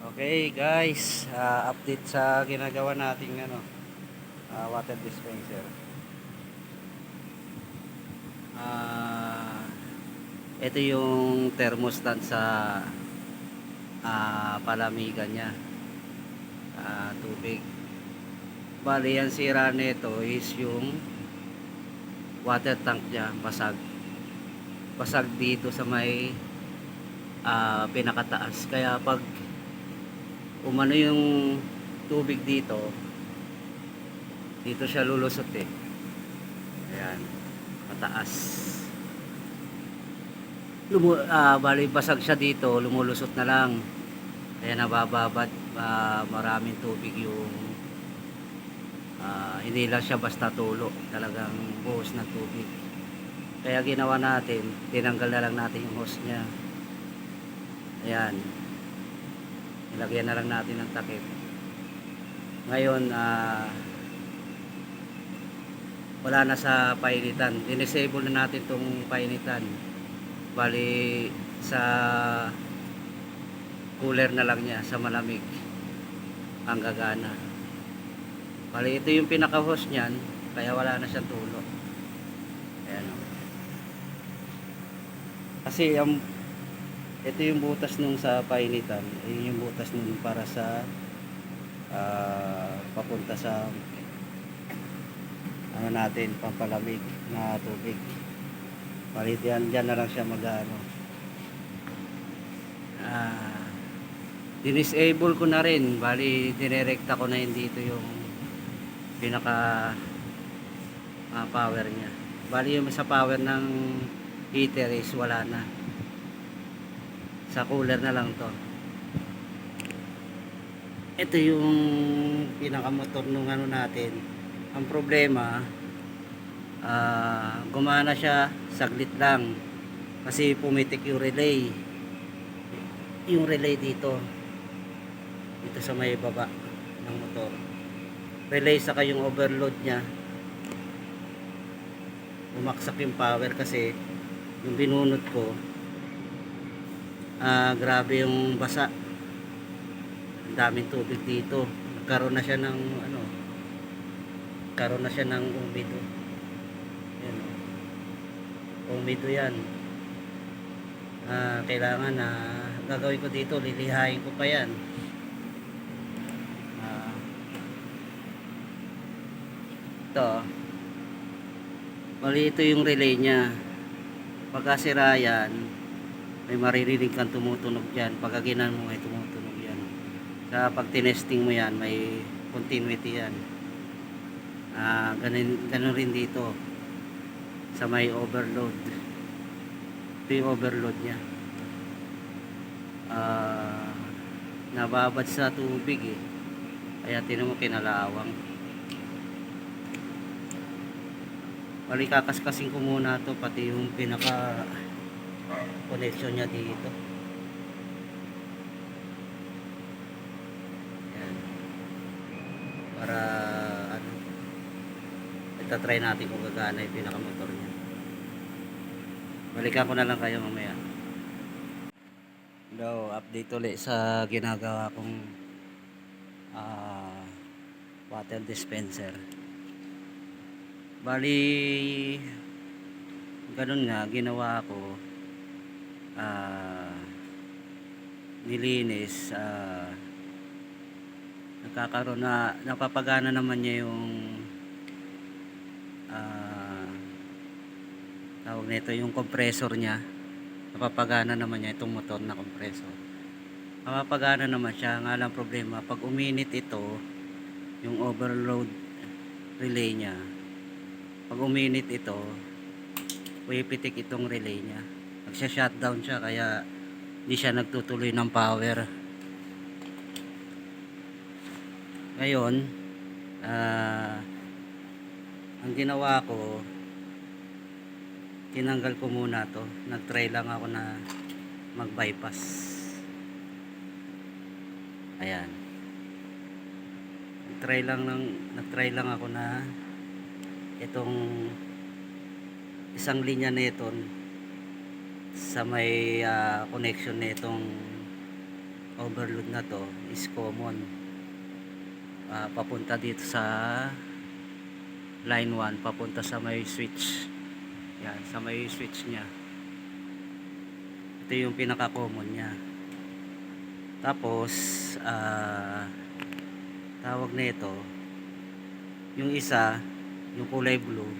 Okay guys, update sa ginagawa nating water dispenser. Ah, Ito yung thermostat sa palamigan niya, tubig. Bali yan sira nito is yung water tank niya basag. Basag dito sa may pinakataas. Kaya pag umano yung tubig dito, dito siya lulusot eh. Ayan, mataas. Bali basag siya dito, lumulusot na lang. Kaya nabababad, maraming tubig yung hindi lang siya basta tulo, talagang buhos ng tubig. Kaya ginawa natin, tinanggal na lang natin yung hose niya. Ayan, nilagyan na lang natin ng takip. Ngayon wala na sa painitan, dinisable na natin itong painitan. Bali sa cooler na lang niya, sa malamig ang gagana. Bali ito yung pinaka hose niyan, kaya wala na siyang tulo. Ayan o. Kasi ito yung butas nung sa painitan, ayun yung butas nung para sa papunta sa ano natin, pampalamig na tubig. Bali dyan na lang siya dinisable ko na rin. Bali dinerekta ko na yun dito yung pinaka power niya. Bali yung sa power ng heater is wala na, sa cooler na lang to. Ito yung pinakamotor nung ano natin. Ang problema, gumana siya saglit lang kasi pumitik yung relay. Yung relay dito sa may baba ng motor, relay, saka yung overload nya, bumaksak yung power kasi yung binunot ko, grabe yung basa, ang daming tubig dito. Nagkaroon na siya ng karoon na siya ng umido. Yan, umido yan. Kailangan na gagawin ko dito, lilihain ko pa yan. Ito, bali ito yung relay nya. Pagka sira yan, may maririnig kang tumutunog dyan. Pagka ginan mo, may tumutunog yan. Pag tinesting mo yan, may continuity yan. Ganun rin dito sa may overload. Ito yung overload nya. Nababad sa tubig eh, kaya tinan mo kinalawang. Bali kakaskasin ko muna to, pati yung pinaka connection nya dito. Yan, para itatry natin kung gagana yung pinaka motor nya. Balikan ko na lang kayo mamaya. Update ulit sa ginagawa kong water dispenser. Bali ganun nga ginawa ko, nilinis, nagkakaroon na, napapagana naman niya yung tawag nito, yung compressor niya. Napapagana naman niya itong motor na compressor, napapagana naman siya. Nga lang problema, pag uminit ito, yung overload relay niya, pag uminit ito, pumipitik itong relay niya, nagsha-shutdown siya, kaya hindi siya nagtutuloy ng power. Ngayon, ang ginawa ko, tinanggal ko muna to. Nagtry lang ako na mag-bypass. Ayan, nagtry lang ako na itong isang linya nito sa may connection nitong overload na to is common. Papunta dito sa line 1, papunta sa may switch. Yan, sa may switch nya. Ito yung pinaka common nya. Tapos tawag nito, yung isa, yung kulay blue,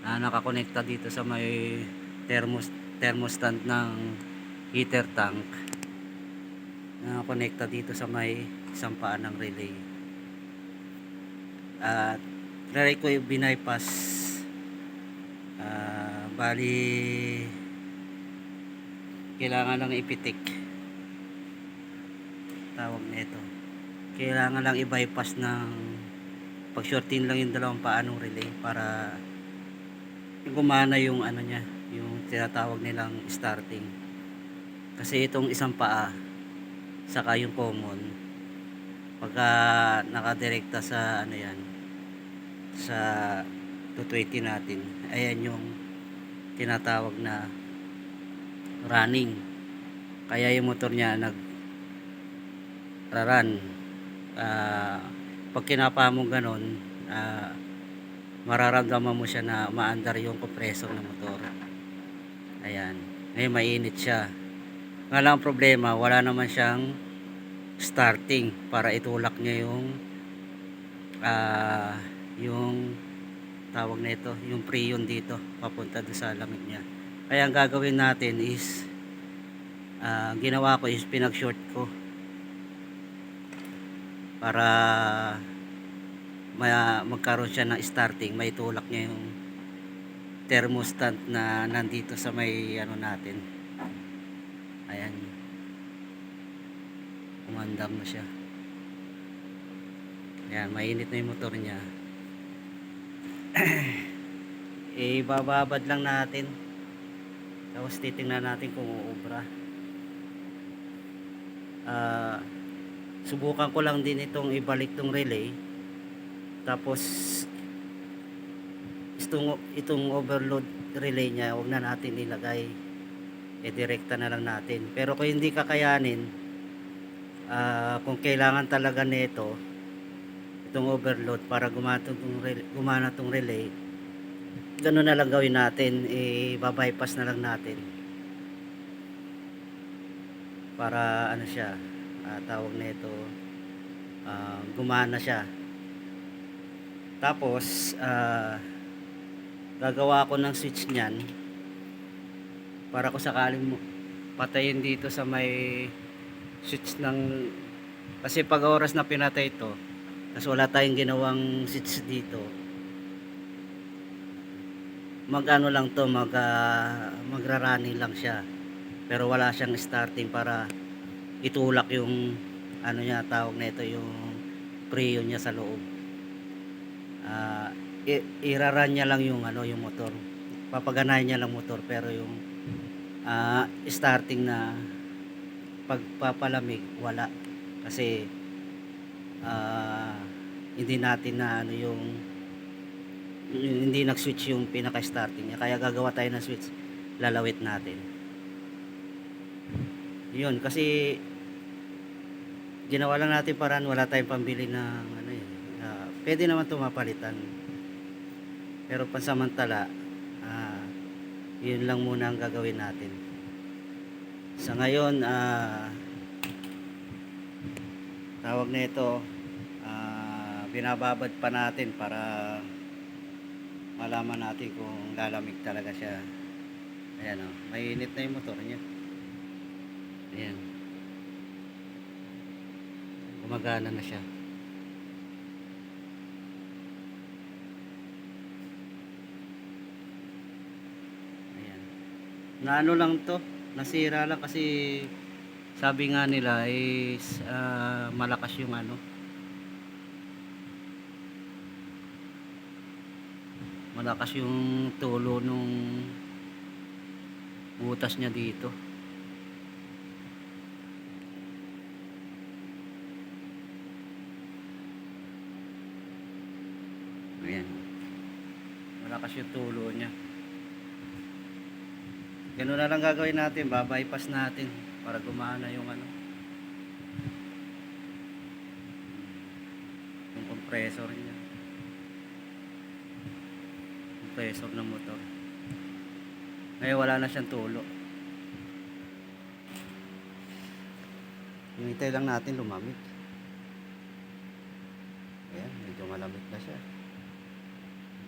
nakakonekta dito sa may thermostat ng heater tank, nakakonekta dito sa may isang paa ng relay. At try ko yung bypass. Bali kailangan lang ipitik, tawag nito, kailangan lang i-bypass ng pag-shortin lang yung dalawang paa ng relay para gumana yung ano nya, yung tinatawag nilang starting. Kasi itong isang paa saka yung common, pagka nakadirekta sa ano yan, sa 220 natin, ayan yung tinatawag na running. Kaya yung motor niya nag-run. Pag kinapa mo ganon, mararamdaman mo siya na umaandar yung compressor ng motor. Ayan, ngayon mainit siya. Nga lang problema, wala naman siyang starting para itulak niya yung tawag nito, yung preyon dito papunta doon sa lamig niya. Kaya ang gagawin natin is ginawa ko is pinag-short ko para magkaroon siya ng starting, may tulak niya yung thermostat na nandito sa may ano natin. Ayan, umandam na siya. Ayan, mainit na yung motor niya. Ibababad lang natin, tapos titingnan natin kung uubra. Subukan ko lang din itong ibalik tong relay, tapos itong overload relay nya huwag na natin ilagay, direkta na lang natin. Pero kung hindi kakayanin, kung kailangan talaga nito itong overload para gumana tong relay, gano'n na lang gawin natin, babypass na lang natin para ano siya, tawag nito, gumana siya. Tapos gagawa ko ng switch niyan para kung sakaling patayin dito sa may switch ng, kasi pag oras na pinatay ito, kasi wala tayong ginawang switch dito, mag-ano lang to, magra-running lang siya, pero wala siyang starting para itulak yung ano niya, tawag nito, yung preyon niya sa loob. Iraran niya lang yung ano, yung motor, papaganahin niya lang motor, pero yung starting na pagpapalamig wala, kasi hindi natin na ano yung hindi nag-switch yung pinaka-starting niya. Kaya gagawa tayo ng switch, lalawit natin yun, kasi ginawa lang natin paraan, wala tayong pambili ng ano yun. Pwede naman ito mapalitan, pero pansamantala yun lang muna ang gagawin natin sa ngayon. Tawag nito, binababad pa natin para malaman natin kung lalamig talaga siya. Ayan o, mainit na yung motor niya. Ayan, gumagana na siya. Ayan, naano lang to, nasira lang kasi sabi nga nila is malakas yung ano, malakas yung tulo nung butas niya dito. Ayan, malakas yung tulo niya. Ganun na lang gagawin natin, babypass natin. para gumana yung ano, yung compressor niya, compressor ng motor. Ngayon wala na siyang tulo. Hinintay lang natin lumamig. Ayan, medyo malamig na siya.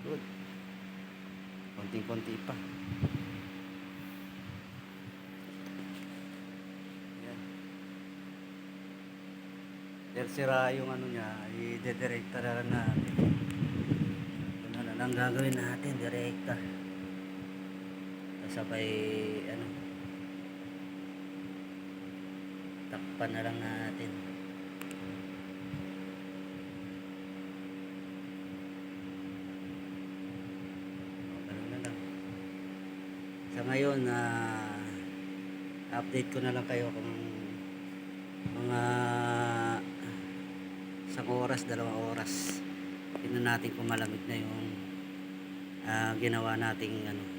Good. Konting-konti pa. Ayan. Dahil sira yung ano niya, i-direkta na lang natin. Ito na lang gagawin natin, direkta. Sabay, ano, takpan na lang natin. Ganun na lang. Sa ngayon, update ko na lang kayo kung mga isang oras, 2 oras. Tingnan natin kung malamig na yung ginawa nating ano,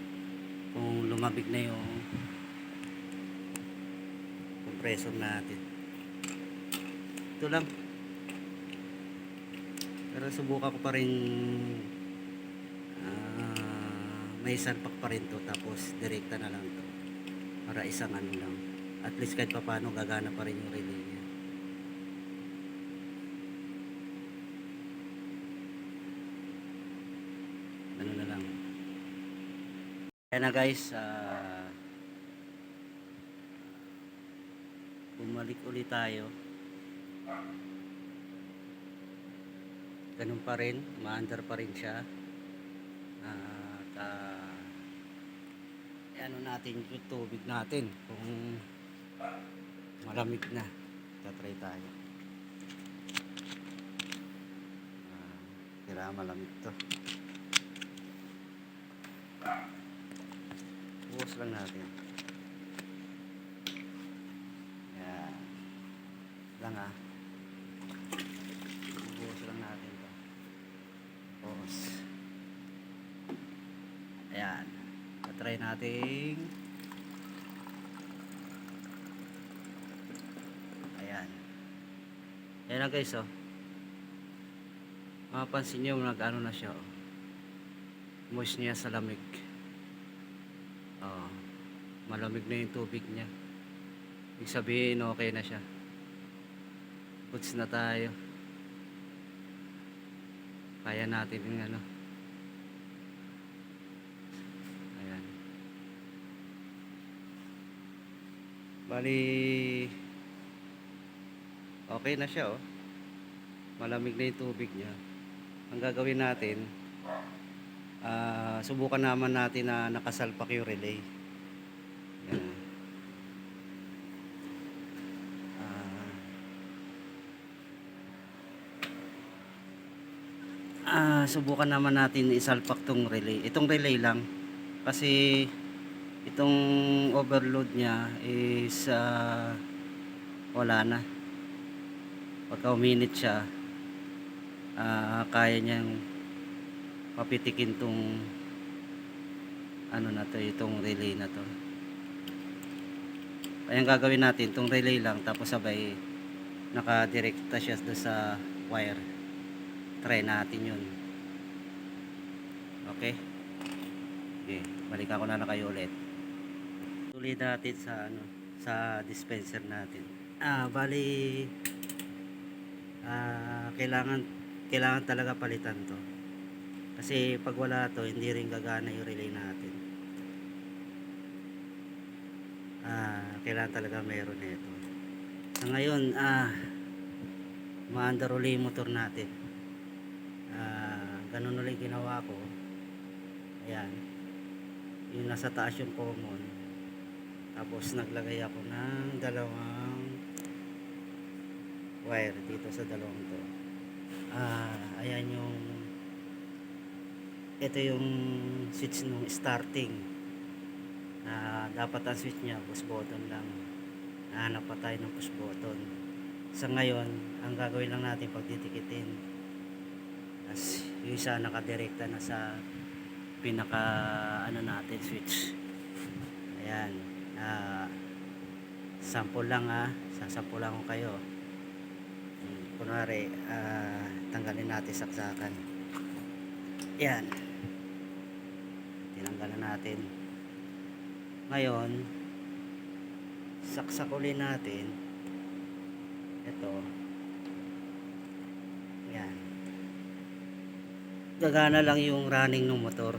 kung lumabig na yung compressor natin. Ito lang. Pero subukan ko pa rin may salpak pa rin to, tapos direkta na lang to para isang ano lang, at least kahit pa paano gagana pa rin yung relay niya. Ano na lang. Kaya na guys, bumalik ulit tayo. Ganun pa rin, maandar pa rin siya. Ano natin yung tubig natin kung malamig na. Tatry tayo. Kailangan malamig to. Buhos lang natin. Yan lang buhos lang natin to. Buhos. Ayan, try natin. Ayan. Ayan na guys, mapapansin nyo nag-ano na siya, moist niya sa lamig. Malamig na yung tubig niya. Ibig sabihin okay na siya. Puts na tayo. Kaya natin yung ano. Ayan. Bali okay na siya, malamig na yung tubig niya. Ang gagawin natin, subukan naman natin na nakasalpak yung relay. Yan. Subukan naman natin isalpak tong relay. Itong relay lang kasi itong overload niya is wala na. Pagka uminit siya, kaya niyang papitikin tong ano na to, itong relay na to. Kaya ang gagawin natin, itong relay lang, tapos sabay nakadirekta siya doon sa wire. Try natin yun. Okay? Okay, balikan ko na kayo ulit. Tuloy natin sa ano, sa dispenser natin. Bali kailangan talaga palitan to. Kasi pag wala to, hindi rin gagana yung relay natin. Kailangan talaga meron nito. Sa ngayon, maandar uli yung motor natin. Ganun ulit ginawa ko. Ayan, yung nasa taas yung common, tapos naglagay ako ng 2 wire dito sa 2 to. Ayan yung, ito yung switch nung starting. Dapat ang switch nya push button lang. Nahanap pa tayo ng push button. Sa ngayon, ang gagawin lang natin pagtitikitin, as yung isa nakadirekta na sa pinaka ano natin switch. Ayan, Sample lang ha, sasample lang ko kayo. Kunwari, tanggalin natin saksakan. Yan, tinanggalan natin. Ngayon, saksak ulit natin. Ito. Yan. Gagana lang yung running ng motor.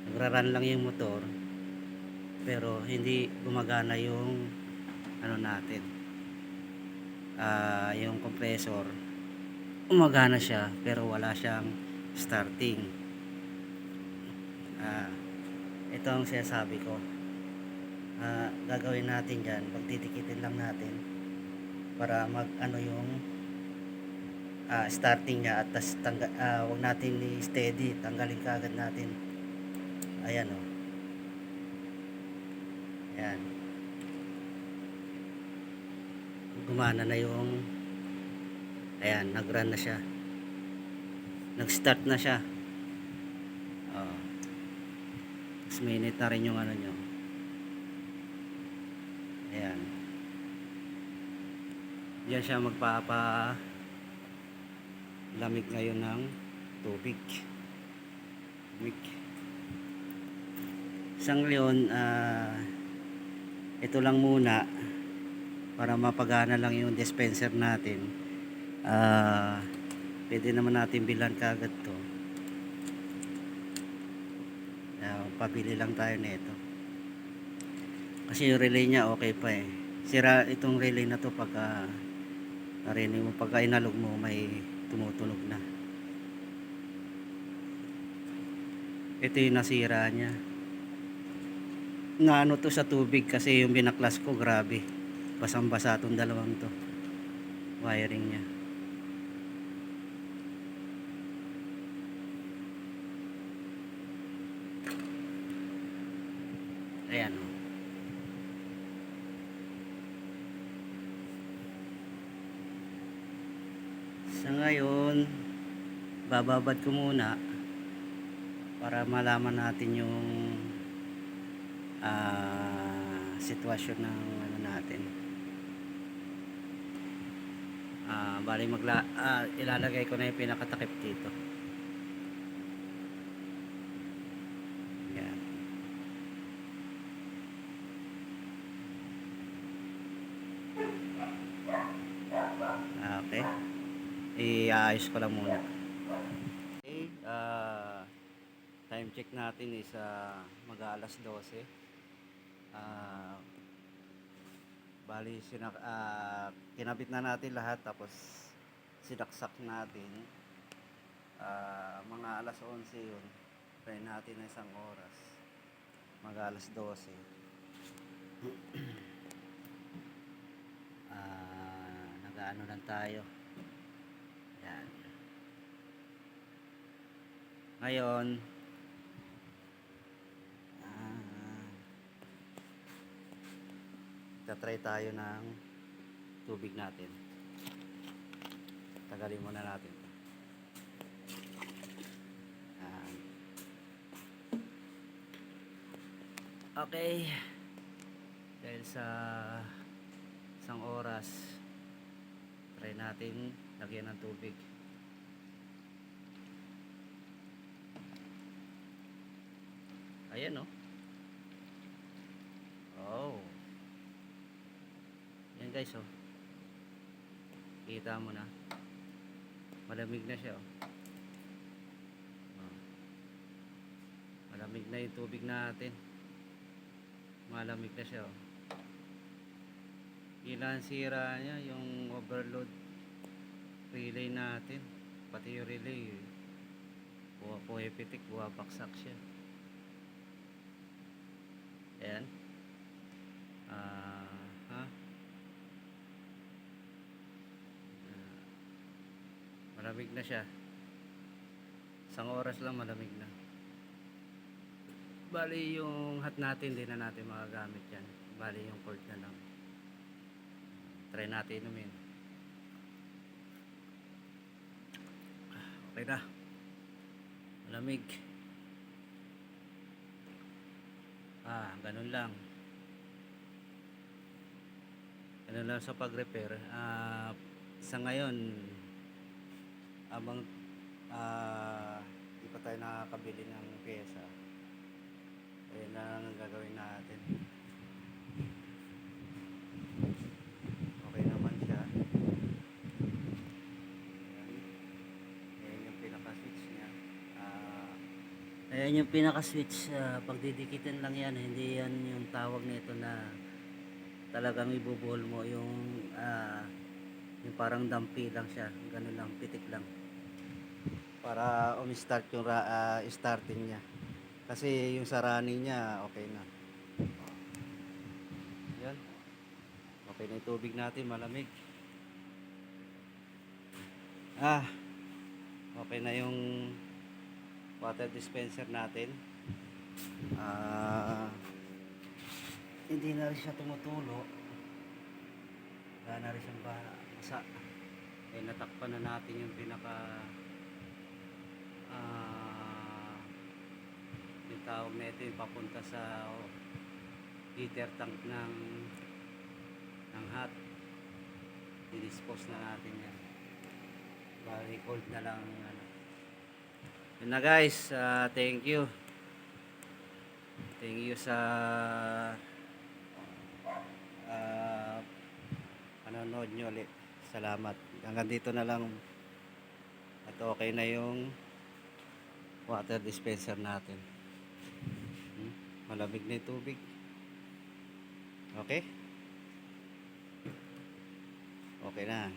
Nagra-run lang yung motor. Pero hindi gumagana yung ano natin. Yung compressor. Gumagana siya pero wala siyang starting. Ito ang sinasabi ko. Gagawin natin dyan, pagtitikitin lang natin para mag ano yung starting niya, at tas huwag natin i-steady, tanggalin kaagad natin. Ayan o. Ayan, gumana na yung, ayan, nag-run na siya, nag-start na siya. Minute na rin yung ano nyo. Ayan, diyan siya magpapa lamig ngayon ng tubig. Isang leon, ito lang muna para mapagana lang yung dispenser natin. Pwede naman natin bilan kagad to. Pabili lang tayo nito kasi yung relay niya okay pa eh. Sira itong relay na to pagka narinig mo, pagka inalog mo may tumutunog na. Ito yung nasira niya, na ano to sa tubig kasi yung binaklas ko, grabe basang basa itong dalawang to wiring niya. Ayan o. Sa ngayon, bababad ko muna para malaman natin yung sitwasyon ng ano natin. Bali ilalagay ko na yung pinakatakip dito. Yan. Okay. Iayos ko lang muna. Okay, time check natin is mag-aalas 12. Bali kinabit na natin lahat, tapos sinaksak natin. Mga alas 11 yun. Try natin na isang oras. Mag-aalas 12. Nag-ano lang tayo. Yan. Ngayon, tatry tayo ng tubig natin. Tagalin muna natin. Okay. Dahil sa isang oras, try natin lagyan ng tubig. Ayan o. Oh. Yan guys oh. Kita mo na. Malamig na siya oh. Malamig na yung tubig natin. Malamig na siya oh. Ilan sira niya yung overload relay natin. Pati yung relay puwepitik, buwabaksak siya. Ayan. Malamig na siya. Isang oras lang malamig na. Bali yung hot natin, hindi na natin magagamit yan. Bali yung cold na lang. Try natin inumin. Okay na. Malamig. Ganun lang. ano lang sa pag-repair. Sa ngayon, abang di pa tayo nakakabili ng pyesa, ayun na lang ang gagawin natin. Okay naman siya. Ayan yung pinaka-switch niya. Ayan yung pinaka-switch. Pagdidikitin lang yan. Hindi yan yung tawag nito na talagang ibubuhol mo. Yung parang dampi lang siya. Ganun lang, pitik lang. Para umi-start yung starting niya. Kasi yung sa running niya, okay na. Yan. Okay na yung tubig natin, malamig. Okay na yung water dispenser natin. Hindi na rin siya tumutulo. Wala na rin siyang basa. Natakpan na natin yung yung tawag na ito yung papunta sa heater tank ng hot. Dinispose na natin yan. Bali cold na lang ano. Yun na guys, thank you sa panonood nyo ulit. Salamat. Hanggang dito na lang. At okay na yung water dispenser natin. Malamig na yung tubig. Okay? Okay na.